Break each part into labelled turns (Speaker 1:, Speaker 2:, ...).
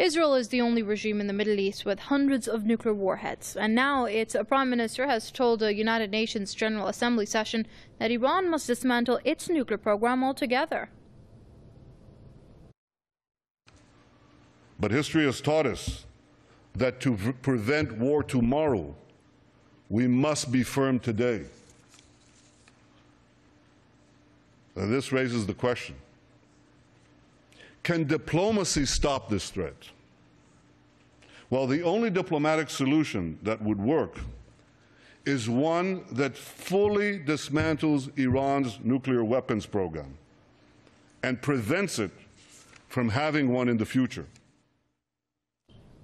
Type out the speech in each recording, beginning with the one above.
Speaker 1: Israel is the only regime in the Middle East with hundreds of nuclear warheads, and now its prime minister has told a United Nations General Assembly session that Iran must dismantle its nuclear program altogether.
Speaker 2: But history has taught us that to prevent war tomorrow, we must be firm today. And this raises the question, can diplomacy stop this threat? Well, the only diplomatic solution that would work is one that fully dismantles Iran's nuclear weapons program and prevents it from having one in the future.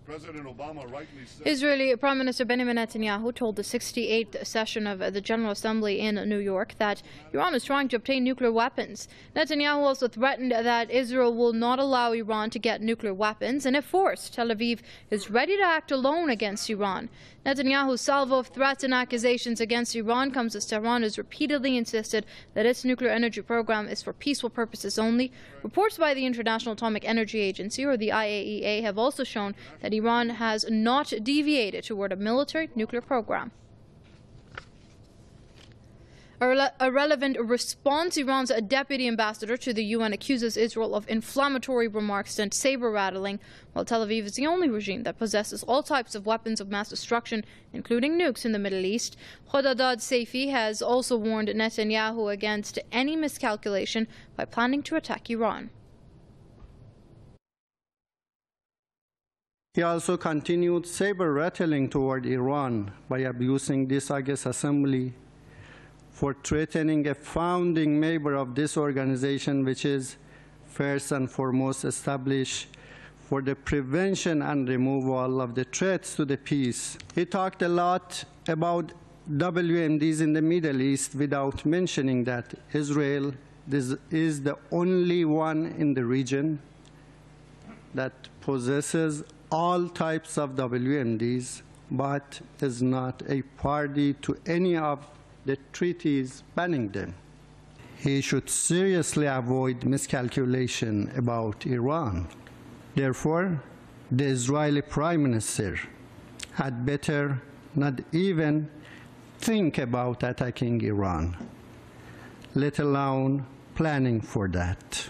Speaker 2: President Obama rightly said,
Speaker 1: Israeli Prime Minister Benjamin Netanyahu told the 68th session of the General Assembly in New York that Iran is trying to obtain nuclear weapons. Netanyahu also threatened that Israel will not allow Iran to get nuclear weapons, and if forced, Tel Aviv is ready to act alone against Iran. Netanyahu's salvo of threats and accusations against Iran comes as Tehran has repeatedly insisted that its nuclear energy program is for peaceful purposes only. Reports by the International Atomic Energy Agency, or the IAEA, have also shown that Iran has not deviated toward a military nuclear program. A relevant response, Iran's deputy ambassador to the UN accuses Israel of inflammatory remarks and saber-rattling, while Tel Aviv is the only regime that possesses all types of weapons of mass destruction, including nukes in the Middle East. Khodadad Seifi has also warned Netanyahu against any miscalculation by planning to attack Iran.
Speaker 3: He also continued saber-rattling toward Iran by abusing this August Assembly for threatening a founding member of this organization, which is first and foremost established for the prevention and removal of the threats to the peace. He talked a lot about WMDs in the Middle East without mentioning that Israel is the only one in the region that possesses all types of WMDs, but is not a party to any of the treaties banning them. He should seriously avoid miscalculation about Iran. Therefore, the Israeli Prime Minister had better not even think about attacking Iran, let alone planning for that.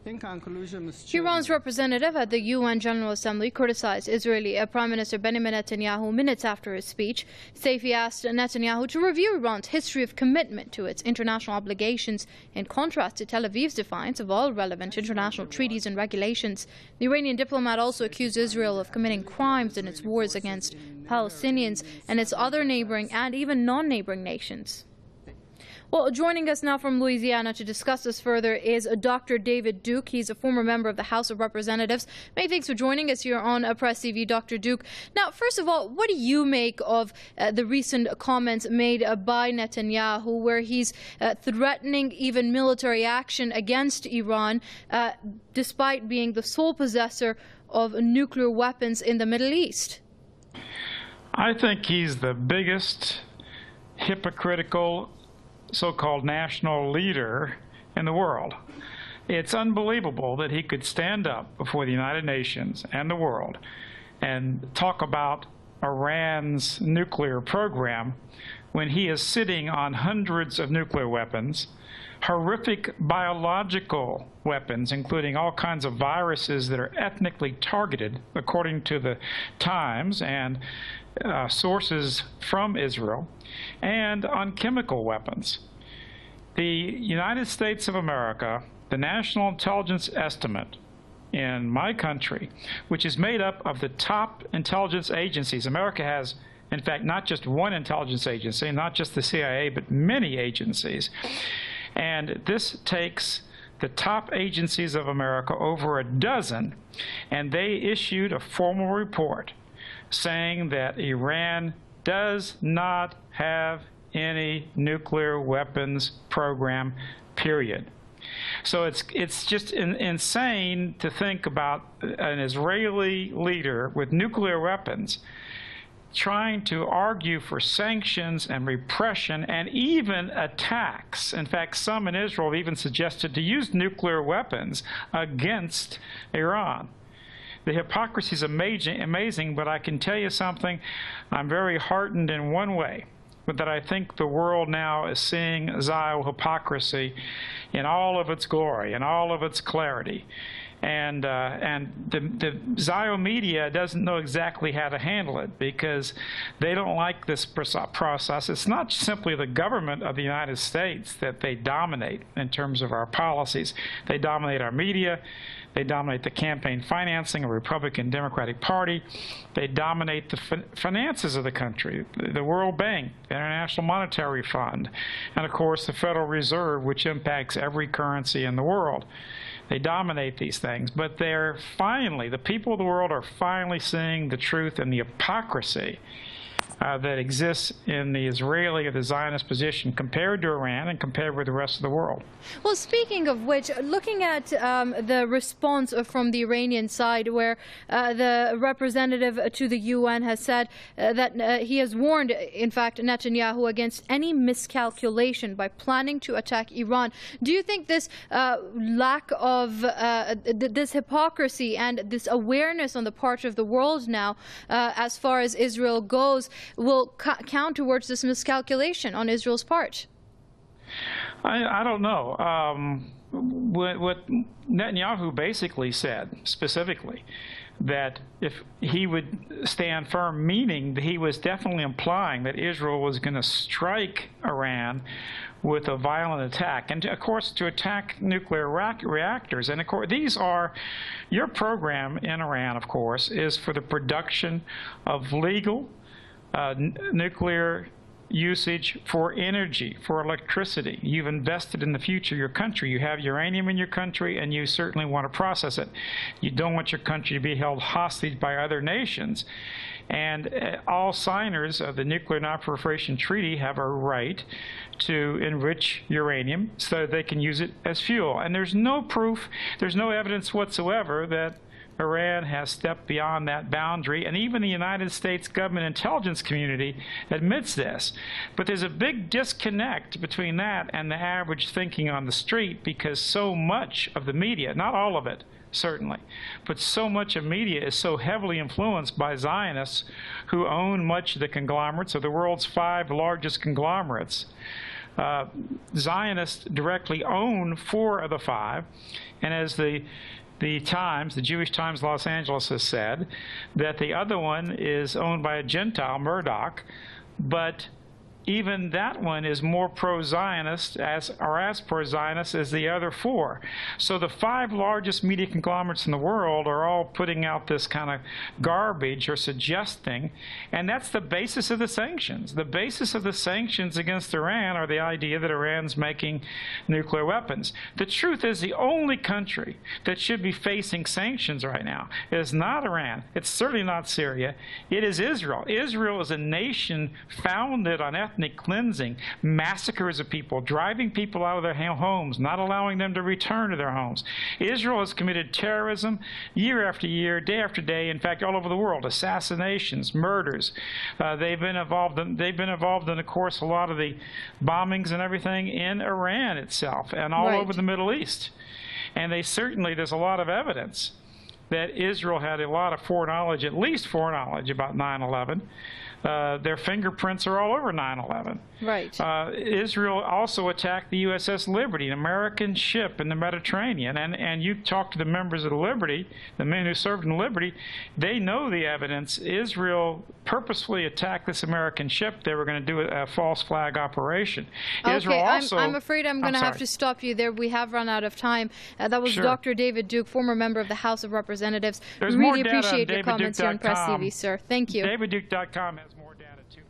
Speaker 3: In conclusion,
Speaker 1: Iran's representative at the UN General Assembly criticized Israeli Prime Minister Benjamin Netanyahu minutes after his speech. Seifi asked Netanyahu to review Iran's history of commitment to its international obligations, in contrast to Tel Aviv's defiance of all relevant international treaties and regulations. The Iranian diplomat also accused Israel of committing crimes in its wars against Palestinians and its other neighboring and even non-neighboring nations. Well, joining us now from Louisiana to discuss this further is Dr. David Duke. He's a former member of the House of Representatives. Many thanks for joining us here on Press TV, Dr. Duke. Now, first of all, what do you make of the recent comments made by Netanyahu, where he's threatening even military action against Iran, despite being the sole possessor of nuclear weapons in the Middle East?
Speaker 4: I think he's the biggest hypocritical so-called national leader in the world. It's unbelievable that he could stand up before the United Nations and the world and talk about Iran's nuclear program when he is sitting on hundreds of nuclear weapons, horrific biological weapons, including all kinds of viruses that are ethnically targeted, according to the Times and sources from Israel, and on chemical weapons. The United States of America, the National Intelligence Estimate in my country, which is made up of the top intelligence agencies. America has, in fact, not just one intelligence agency, not just the CIA, but many agencies. And this takes the top agencies of America, over a dozen, and they issued a formal report saying that Iran does not have any nuclear weapons program, period. So it's just insane to think about an Israeli leader with nuclear weapons trying to argue for sanctions and repression and even attacks. In fact, some in Israel even suggested to use nuclear weapons against Iran. The hypocrisy is amazing, but I can tell you something. I'm very heartened in one way, but that I think the world now is seeing Zio hypocrisy in all of its glory, in all of its clarity. And the Zio media doesn't know exactly how to handle it because they don't like this process. It's not simply the government of the United States that they dominate in terms of our policies. They dominate our media. They dominate the campaign financing of the Republican Democratic Party. They dominate the finances of the country, the World Bank, the International Monetary Fund, and of course the Federal Reserve, which impacts every currency in the world. They dominate these things, but they're finally, the people of the world are finally seeing the truth and the hypocrisy that exists in the Israeli or the Zionist position compared to Iran and compared with the rest of the world.
Speaker 1: Well, speaking of which, looking at the response from the Iranian side, where the representative to the UN has said that he has warned, in fact, Netanyahu against any miscalculation by planning to attack Iran. Do you think this lack of this hypocrisy and this awareness on the part of the world now, as far as Israel goes, will count towards this miscalculation on Israel's part?
Speaker 4: I don't know. What Netanyahu basically said, specifically, that if he would stand firm, meaning that he was definitely implying that Israel was going to strike Iran with a violent attack, and of course to attack nuclear reactors. And of course these are, your program in Iran, of course, is for the production of legal nuclear usage for energy, for electricity. You've invested in the future of your country. You have uranium in your country, and you certainly want to process it. You don't want your country to be held hostage by other nations. And all signers of the Nuclear Non-Proliferation Treaty have a right to enrich uranium so that they can use it as fuel. And there's no proof, there's no evidence whatsoever that Iran has stepped beyond that boundary, and even the United States government intelligence community admits this. But there's a big disconnect between that and the average thinking on the street, because so much of the media, not all of it, certainly, but so much of media is so heavily influenced by Zionists who own much of the conglomerates of the world's 5 largest conglomerates. Zionists directly own 4 of the 5, and as the Times, the Jewish Times Los Angeles, has said that the other one is owned by a Gentile, Murdoch, but even that one is more pro-Zionist, as pro-Zionist as the other 4. So the 5 largest media conglomerates in the world are all putting out this kind of garbage or suggesting, and that's the basis of the sanctions. The basis of the sanctions against Iran are the idea that Iran's making nuclear weapons. The truth is the only country that should be facing sanctions right now is not Iran. It's certainly not Syria. It is Israel. Israel is a nation founded on ethnic cleansing, massacres of people, driving people out of their homes, not allowing them to return to their homes. Israel has committed terrorism year after year, day after day, in fact, all over the world, assassinations, murders. They've been involved in, of course, a lot of the bombings and everything in Iran itself and all over the Middle East. And there's a lot of evidence that Israel had a lot of foreknowledge, at least foreknowledge, about 9/11. Their fingerprints are all over 9/11.
Speaker 1: Right.
Speaker 4: Israel also attacked the USS Liberty, an American ship in the Mediterranean. And you talk to the members of the Liberty, the men who served in the Liberty, they know the evidence. Israel purposefully attacked this American ship. They were going to do a false flag operation.
Speaker 1: Okay,
Speaker 4: Israel also,
Speaker 1: I'm afraid I'm going to have to stop you there. We have run out of time. That was Dr. David Duke, former member of the House of Representatives.
Speaker 4: There's
Speaker 1: really appreciate your comments here on Press TV, sir. Thank you.
Speaker 4: DavidDuke.com has more data, too.